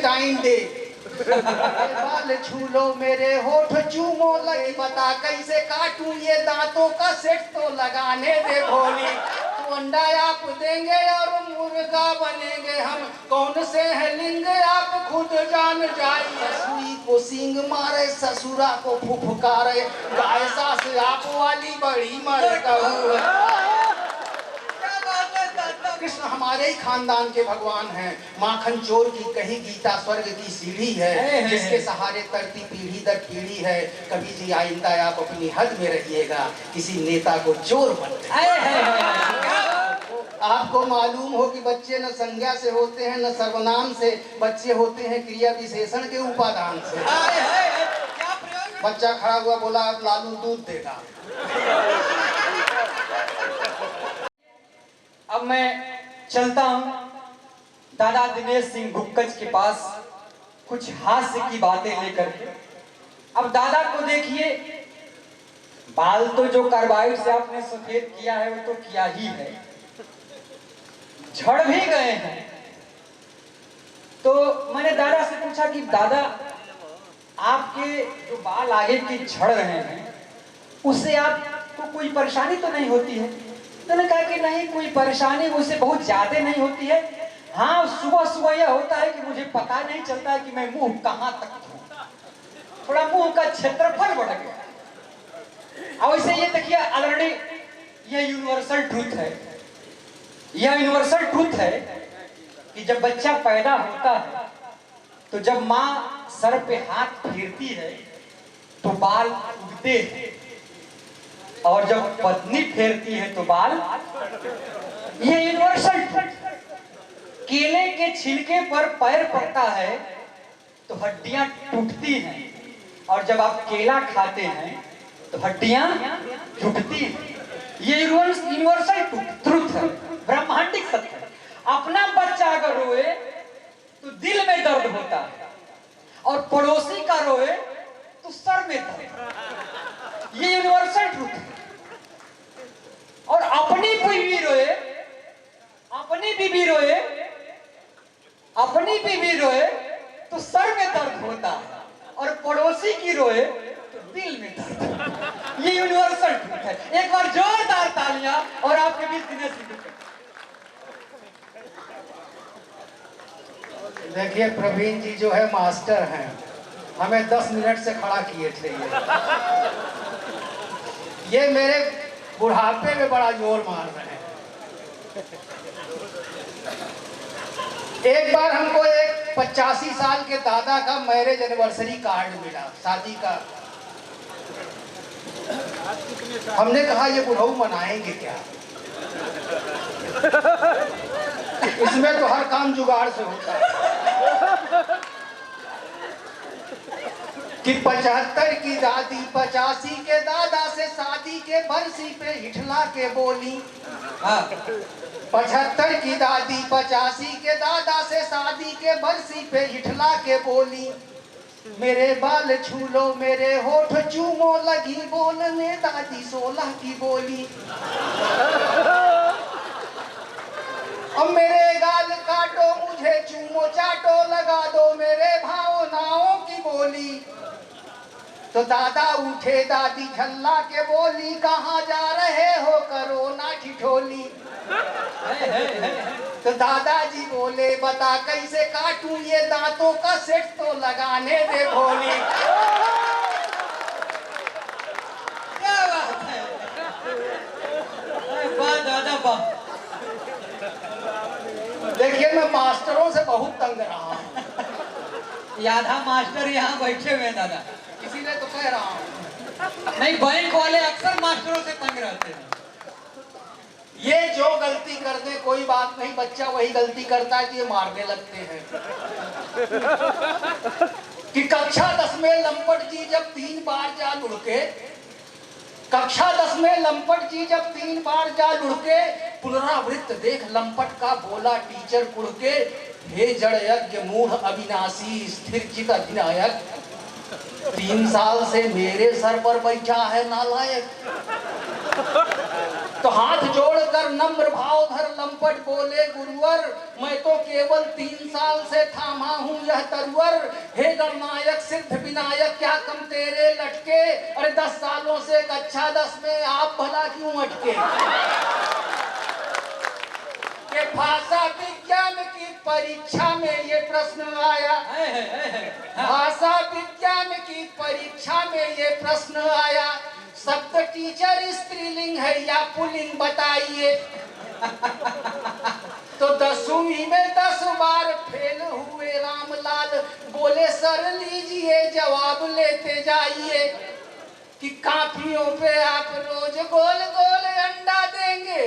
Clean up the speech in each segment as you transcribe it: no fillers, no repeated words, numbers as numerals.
Valentine day. बाल छू लो मेरे होठ चूमो लगी, बता कैसे काटूं ये दांतों का सेट तो लगाने दे भोली। तो अंडा आप देंगे और मुर्गा बनेंगे हम, कौन से है लिंग आप खुद जान जाइए। सुई को सींग मारे ससुरा को फुफकारे, गाय सास आप वाली बड़ी मरकहू है। कृष्ण हमारे ही खानदान के भगवान हैं। माखन चोर की कही गीता स्वर्ग की सीढ़ी है, जिसके सहारे तरती पीढ़ी दर पीढ़ी है। कभी जी आइंदा आप अपनी हद में रहिएगा, किसी नेता को चोर मत। आपको मालूम हो कि बच्चे न संज्ञा से होते हैं न सर्वनाम से, बच्चे होते हैं क्रिया विशेषण के उपादान से। बच्चा खड़ा हुआ बोला अब लालू दूध देगा। अब मैं चलता हूँ दादा दिनेश सिंह गुप्कज के पास कुछ हास्य की बातें लेकर के। अब दादा को देखिए, बाल तो जो कार्बाइड से आपने सफेद किया है वो तो किया ही है, झड़ भी गए हैं। तो मैंने दादा से पूछा कि दादा आपके जो बाल आगे के झड़ रहे हैं उससे आपको कोई परेशानी तो नहीं होती है? मैंने कहा कि नहीं, कोई परेशानी मुझसे बहुत ज्यादा नहीं होती है। हाँ, सुबह सुबह यह होता है कि मुझे पता नहीं चलता है कि मैं मुंह कहाँ तक धोऊं, थोड़ा मुंह का क्षेत्रफल बढ़ गया। और वैसे ये देखिए ऑलरेडी यह यूनिवर्सल ट्रूथ है, यह यूनिवर्सल ट्रूथ है कि जब बच्चा पैदा होता है तो जब माँ सर पे हाथ फेरती है तो बाल उगते हैं, और जब पत्नी फेरती है तो बाल। ये यूनिवर्सल केले के छिलके पर पैर पड़ता है तो हड्डियां टूटती हैं, और जब आप केला खाते हैं तो हड्डियां टूटती हैं। ये यूनिवर्सल ट्रुथ है, ब्रह्मांडिक सत्य है। अपना बच्चा अगर रोए तो दिल में दर्द होता है, और पड़ोसी का रोए तो सर में दर्द। ये यूनिवर्सल ट्रुथ है। और अपनी बीवी रोए, अपनी बीवी रोए, अपनी बीवी रोए तो सर में दर्द होता है, और पड़ोसी की रोए तो दिल में दर्द। ये यूनिवर्सल ट्रुथ है। एक बार जोरदार तालियां और आपके बीच दिनेश सिंह। देखिए प्रवीण जी जो है मास्टर हैं, हमें 10 मिनट से खड़ा किए थे। ये मेरे बुढ़ापे में बड़ा जोर मार रहे हैं। एक बार हमको एक 85 साल के दादा का मैरिज एनिवर्सरी कार्ड मिला, शादी का। हमने कहा ये बुढ़ऊ मनाएंगे क्या, इसमें तो हर काम जुगाड़ से होता है। कि 75 की दादी 85 के दादा से शादी के बरसी पे हिठला के बोली। 75 की दादी 85 के दादा से शादी के बरसी पे हिठला के बोली। मेरे बाल छू लो मेरे होठ चूमो लगी, बोलने दादी 16 की बोली। अब मेरे गाल काटो मुझे चूमो चाटो, लगा दो मेरे भावनाओं की बोली। तो दादा उठे दादी झल्ला के बोली, कहाँ जा रहे हो करो ना ठिठोली। तो दादाजी बोले बता कैसे काटूं ये दांतों का सेट तो लगाने दे भोली। क्या बात है, वाह दादा वाह। देखिए मैं मास्टरों से बहुत तंग रहा हूँ। आधा मास्टर यहाँ बैठे हुए दादा, इसीलिए तो कह रहा हूँ। नहीं, बैंक वाले अक्सर मास्टरों से तंग रहते हैं। ये जो गलती कर दे कोई बात नहीं, बच्चा वही गलती करता है कि ये मारने लगते हैं। कि कक्षा 10 में लंपट जी जब 3 बार जा लुढ़के, कक्षा 10 में लंपट जी जब 3 बार जा लुढ़के, पुनरावृत्त देख लंपट का बोला टीचर कुड़के। हे जड़ यज्ञ मूढ़ अविनाशी स्थिर चित अधिनायक, 3 साल से मेरे सर पर बैठा है नालायक। तो हाथ जोड़कर नम्र भाव धर लंपट बोले गुरुवर, मैं तो केवल 3 साल से थामा हूँ यह तरुवर। हे गणनायक सिद्ध विनायक क्या कम तेरे लटके, अरे 10 सालों से कक्षा 10 में आप भला क्यों अटके। कि भाषा विज्ञान की परीक्षा में ये प्रश्न आया, भाषा विज्ञान की परीक्षा में ये प्रश्न आया, शब्द टीचर स्त्रीलिंग है या पुल्लिंग बताइए। तो 10वीं में 10 बार फेल हुए रामलाल, बोले सर लीजिए जवाब लेते जाइए। कि कापियों पे आप रोज गोल गोल अंडा देंगे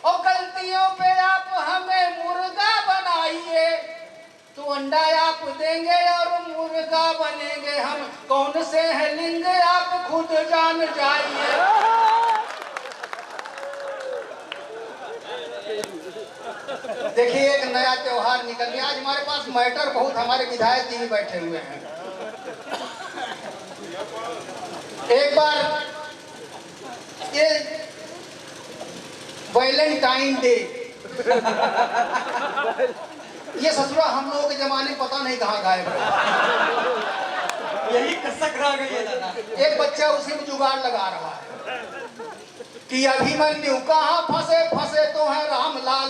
और गलतियों पे आप हमें मुर्गा बनाइए। तो अंडा आप देंगे और मुर्गा बनेंगे हम, कौन से हैं लिंग आप खुद जान जाइए। देखिए एक नया त्योहार निकल गया। आज हमारे पास मैटर बहुत, हमारे विधायक जी भी बैठे हुए हैं। एक बार ये वैलेंटाइन डे, ये ससुरा हम लोगों के जमाने पता नहीं कहाँ गायब रहा। यही कसक रह गई है दादा। एक बच्चा उसी में जुगाड़ लगा रहा है कि अभिमन्यु कहाँ फंसे फंसे तो है रामलाल,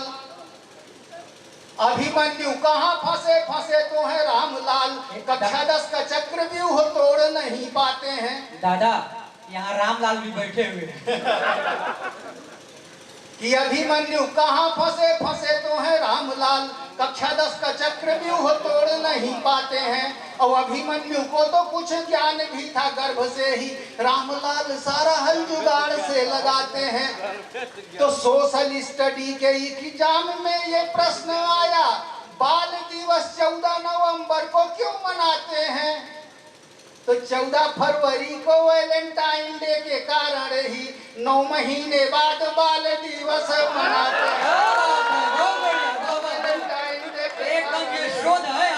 अभिमन्यु कहाँ फंसे फंसे तो है रामलाल, कक्षा 10 का चक्रव्यूह तोड़ नहीं पाते हैं। दादा यहाँ रामलाल भी बैठे हुए हैं। कि अभिमन्यु कहाँ फंसे फंसे तो है रामलाल, कक्षा 10 का चक्रव्यूह तोड़ नहीं पाते हैं। और अभिमन्यु को तो कुछ ज्ञान भी था गर्भ से ही, रामलाल सारा हल जुगाड़ से लगाते हैं। तो सोशल स्टडी के एग्जाम में ये प्रश्न आया, बाल दिवस 14 नवंबर को क्यों मनाते हैं। तो 14 फरवरी को वैलेंटाइन डे के कारण ही 9 महीने बाद बाल दिवस मनाते हैं। वैलेंटाइन डे के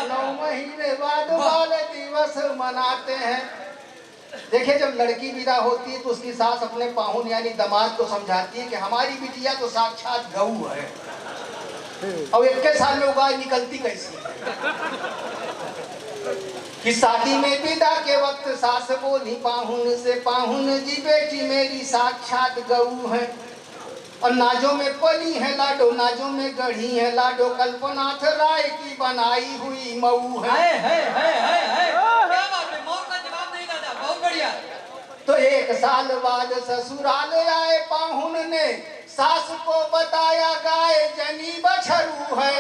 9 महीने बाद बाल दिवस मनाते हैं। देखिए जब लड़की विदा होती है तो उसकी सास अपने पाहुन यानी दामाद को समझाती है कि हमारी बिटिया तो साक्षात गऊ है, और 21 साल में गाय निकलती कैसी है। कि शादी में विदा के वक्त सास बोली पाहुन से, पाहुन जी बेटी मेरी साक्षात गऊ है, और नाजों में पली है लाडो, नाजों में गढ़ी है लाडो, कल्पनाथ राय की बनाई हुई मऊ है। क्या बात है, मऊ का जवाब नहीं दादा, बहुत बढ़िया। तो 1 साल बाद ससुराल आए पाहुन ने, सास को बताया गाय जनी बछरू है।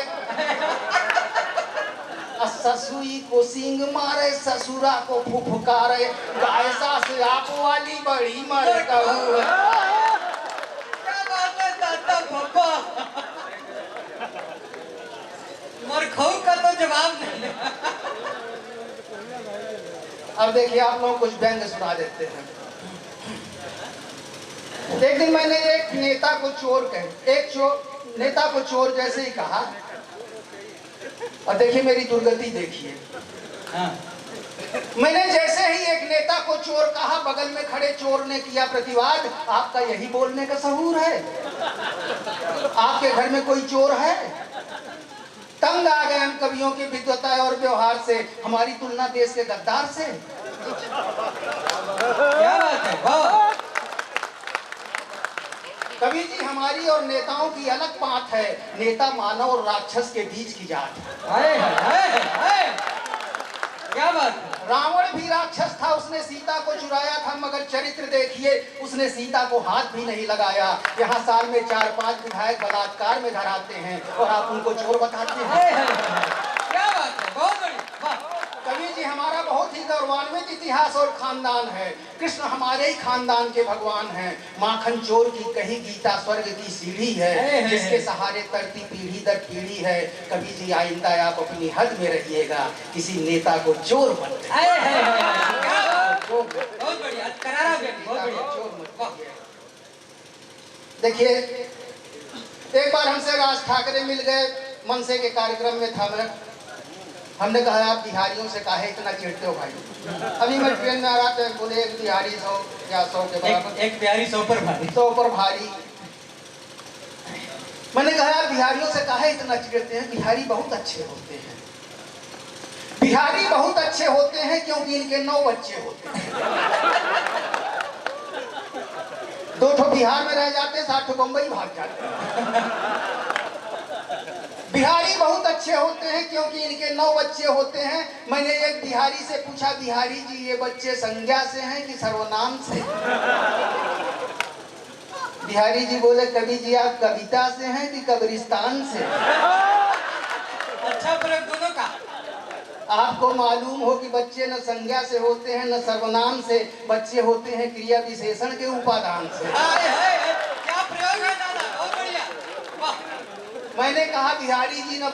ससुई को सींग मारे, ससुरा को फुफकारे, गाय सास आप वाली बड़ी मरकहू है। क्या बात है दादा पापा, मरखऊ का तो जवाब नहीं। अब देखिए आप लोग कुछ व्यंग सुना देते हैं। एक दिन मैंने एक नेता को चोर कहे, नेता को चोर जैसे ही कहा, और देखिए मेरी दुर्गति देखिए। मैंने जैसे ही एक नेता को चोर कहा, बगल में खड़े चोर ने किया प्रतिवाद, आपका यही बोलने का सहूर है, आपके घर में कोई चोर है। तंग आ गए हम कवियों की विद्वता और व्यवहार से, हमारी तुलना देश के गद्दार से। क्या बात है, वाह। कवि जी हमारी और नेताओं की अलग बात है, नेता मानव और राक्षस के बीच की जात है। क्या बात है। रावण भी राक्षस था, उसने सीता को चुराया था, मगर चरित्र देखिए उसने सीता को हाथ भी नहीं लगाया। यहाँ साल में 4-5 विधायक बलात्कार में धराते हैं और आप उनको चोर बताते हैं। क्या बात है, बहुत बढ़िया। कवि जी हमारा बहुत ही गौरवान्वित इतिहास और खानदान है, कृष्ण हमारे ही खानदान के भगवान हैं। माखन चोर की कही गीता स्वर्ग की सीढ़ी है, जिसके सहारे तरती पीढ़ी दर पीढ़ी है। कवि जी आइंदा आप अपनी हद में रहिएगा, किसी नेता को चोर मत देखिए। एक बार हमसे राज ठाकरे मिल गए, मनसे के कार्यक्रम में था मैं, हमने कहा आप बिहारियों से काहे इतना चिढ़ते हो भाई। अभी मैं ट्रेन में आ रहा था, बोले एक बिहारी 100 या 100 के बराबर, एक बिहारी 100 पर भारी, 100 पर भारी। मैंने कहा यार बिहारियों से काहे इतना चिढ़ते हैं? बिहारी बहुत अच्छे होते हैं, बिहारी बहुत अच्छे होते हैं क्योंकि इनके 9 बच्चे होते हैं। 2 ठो बिहार में रह जाते, 7 ठो बंबई भाग जाते। बिहारी बहुत अच्छे होते हैं क्योंकि इनके 9 बच्चे होते हैं। मैंने एक बिहारी से पूछा, बिहारी जी ये बच्चे संज्ञा से हैं कि सर्वनाम से? बिहारी जी बोले, कवि जी आप कविता से हैं कि कब्रिस्तान से? अच्छा प्रयोग दोनों का। आपको मालूम हो कि बच्चे न संज्ञा से होते हैं न सर्वनाम से, बच्चे होते हैं क्रिया विशेषण के उपादान से। क्या प्रयोग है दादा, बहुत बढ़िया। वाह। मैंने कहा बिहारी जी न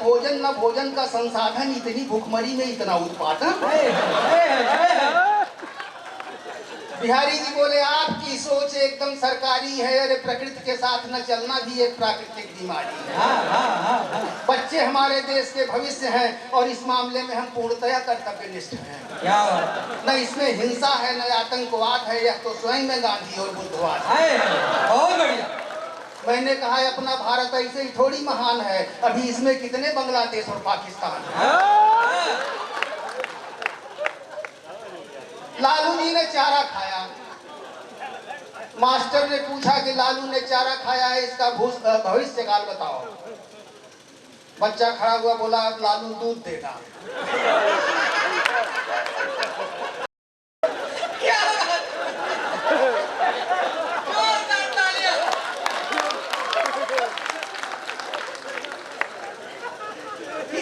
भोजन का संसाधन, इतनी भूखमरी में इतना उत्पादन। बिहारी जी बोले आपकी सोच एकदम सरकारी है, अरे प्रकृति के साथ न चलना भी एक प्राकृतिक बीमारी है। बच्चे हमारे देश के भविष्य हैं और इस मामले में हम पूर्णतया कर्तव्यनिष्ठ हैं। क्या न इसमें हिंसा है न आतंकवाद है, यह तो स्वयं में गांधी और बुद्धवाद है। बहुत बढ़िया। मैंने कहा अपना भारत ऐसे ही थोड़ी महान है, अभी इसमें कितने बांग्लादेश और पाकिस्तान है। लालू जी ने चारा खाया। मास्टर ने पूछा कि लालू ने चारा खाया है, इसका भविष्य काल बताओ। बच्चा खड़ा हुआ बोला अब लालू दूध देगा।